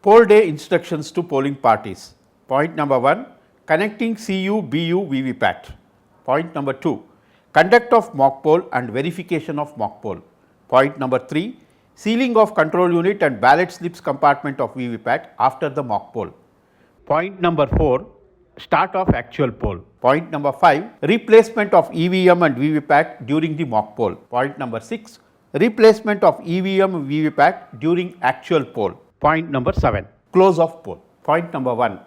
Poll day instructions to polling parties. Point number 1, connecting CU, BU, VVPAT. Point number 2, conduct of mock poll and verification of mock poll. Point number 3, sealing of control unit and ballot slips compartment of VVPAT after the mock poll. Point number 4, start of actual poll. Point number 5, replacement of EVM and VVPAT during the mock poll. Point number 6, replacement of EVM and VVPAT during actual poll. Point number 7, close of poll. Point number 1,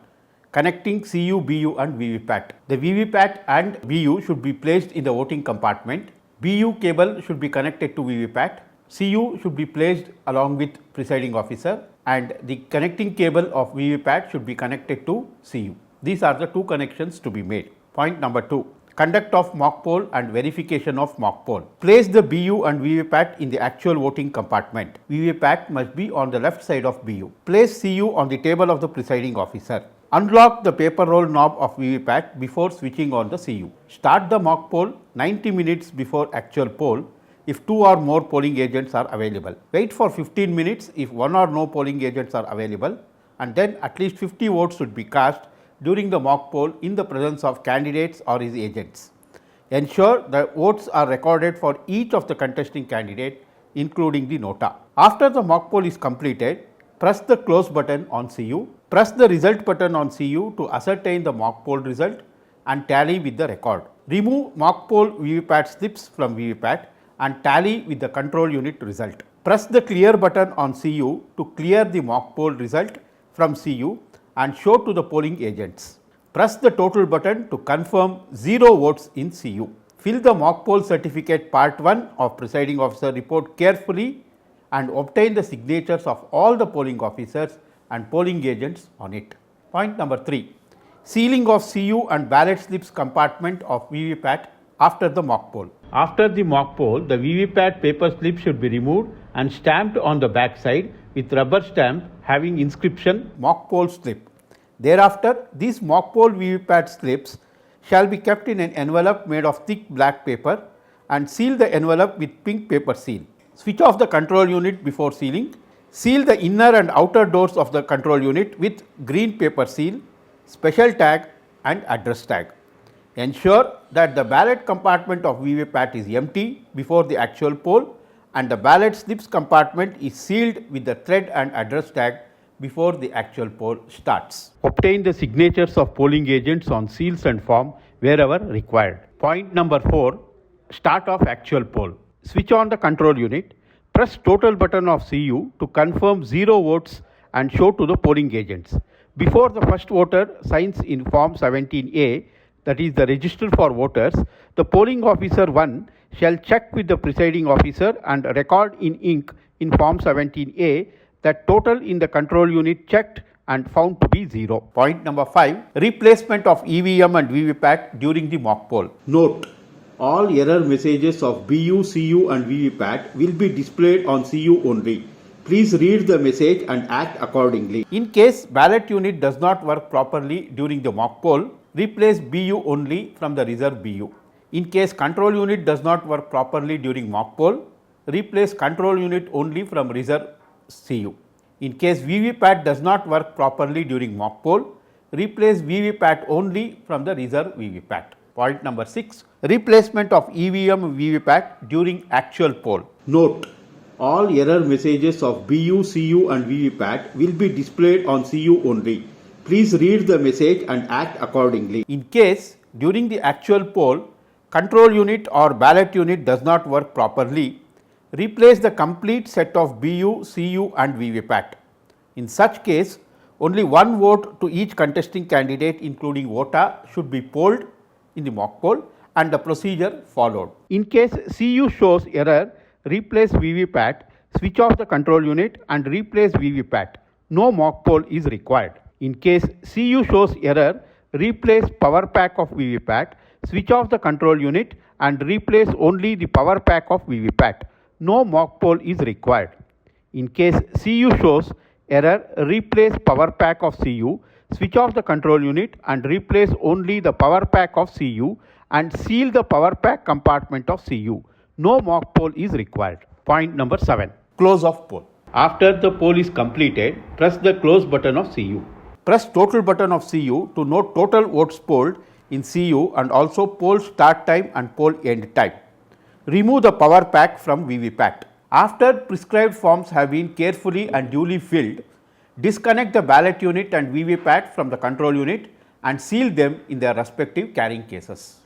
connecting CU, BU and VVPAT. The VVPAT and BU should be placed in the voting compartment. BU cable should be connected to VVPAT. CU should be placed along with presiding officer, and the connecting cable of VVPAT should be connected to CU. These are the two connections to be made. Point number 2, conduct of mock poll and verification of mock poll. Place the BU and VVPAT in the actual voting compartment. VVPAT must be on the left side of BU. Place CU on the table of the presiding officer. Unlock the paper roll knob of VVPAT before switching on the CU. Start the mock poll 90 minutes before actual poll if 2 or more polling agents are available. Wait for 15 minutes if 1 or no polling agents are available, and then at least 50 votes should be cast during the mock poll in the presence of candidates or his agents. Ensure the votes are recorded for each of the contesting candidate, including the nota. After the mock poll is completed, press the close button on CU. Press the result button on CU to ascertain the mock poll result and tally with the record. Remove mock poll VVPAT slips from VVPAT and tally with the control unit result. Press the clear button on CU to clear the mock poll result from CU and show to the polling agents. Press the total button to confirm 0 votes in CU. Fill the mock poll certificate part 1 of presiding officer report carefully and obtain the signatures of all the polling officers and polling agents on it. Point number 3, sealing of CU and ballot slips compartment of VVPAT after the mock poll. After the mock poll, the VVPAT paper slip should be removed and stamped on the back side with rubber stamp having inscription mock poll slip. Thereafter, these mock poll VVPAT slips shall be kept in an envelope made of thick black paper and seal the envelope with pink paper seal. Switch off the control unit before sealing. Seal the inner and outer doors of the control unit with green paper seal, special tag and address tag. Ensure that the ballot compartment of VVPAT is empty before the actual poll and the ballot slips compartment is sealed with the thread and address tag before the actual poll starts. Obtain the signatures of polling agents on seals and form wherever required. Point number 4, start of actual poll. Switch on the control unit. Press total button of CU to confirm 0 votes and show to the polling agents. Before the first voter signs in form 17A, that is the register for voters, the polling officer 1 shall check with the presiding officer and record in ink in form 17A that total in the control unit checked and found to be 0. Point number 5, replacement of EVM and VVPAT during the mock poll. Note, all error messages of BU, CU and VVPAT will be displayed on CU only. Please read the message and act accordingly. In case ballot unit does not work properly during the mock poll, replace BU only from the reserve BU. In case control unit does not work properly during mock poll, replace control unit only from reserve CU. In case VVPAT does not work properly during mock poll, replace VVPAT only from the reserve VVPAT. Point number 6, replacement of EVM VVPAT during actual poll. Note, all error messages of BU, CU and VVPAT will be displayed on CU only. Please read the message and act accordingly. In case during the actual poll, control unit or ballot unit does not work properly, replace the complete set of BU, CU and VVPAT. In such case, only 1 vote to each contesting candidate including vota should be polled in the mock poll and the procedure followed. In case CU shows error, replace VVPAT, switch off the control unit and replace VVPAT. No mock poll is required. In case CU shows error, replace power pack of VVPAT, switch off the control unit and replace only the power pack of VVPAT. No mock poll is required. In case CU shows error, replace power pack of CU, switch off the control unit and replace only the power pack of CU and seal the power pack compartment of CU. No mock poll is required. Point number 7, close of poll. After the poll is completed, press the close button of CU. Press total button of CU to note total votes polled in CU and also poll start time and poll end time. Remove the power pack from VVPAT. After prescribed forms have been carefully and duly filled, disconnect the ballot unit and VVPAT from the control unit and seal them in their respective carrying cases.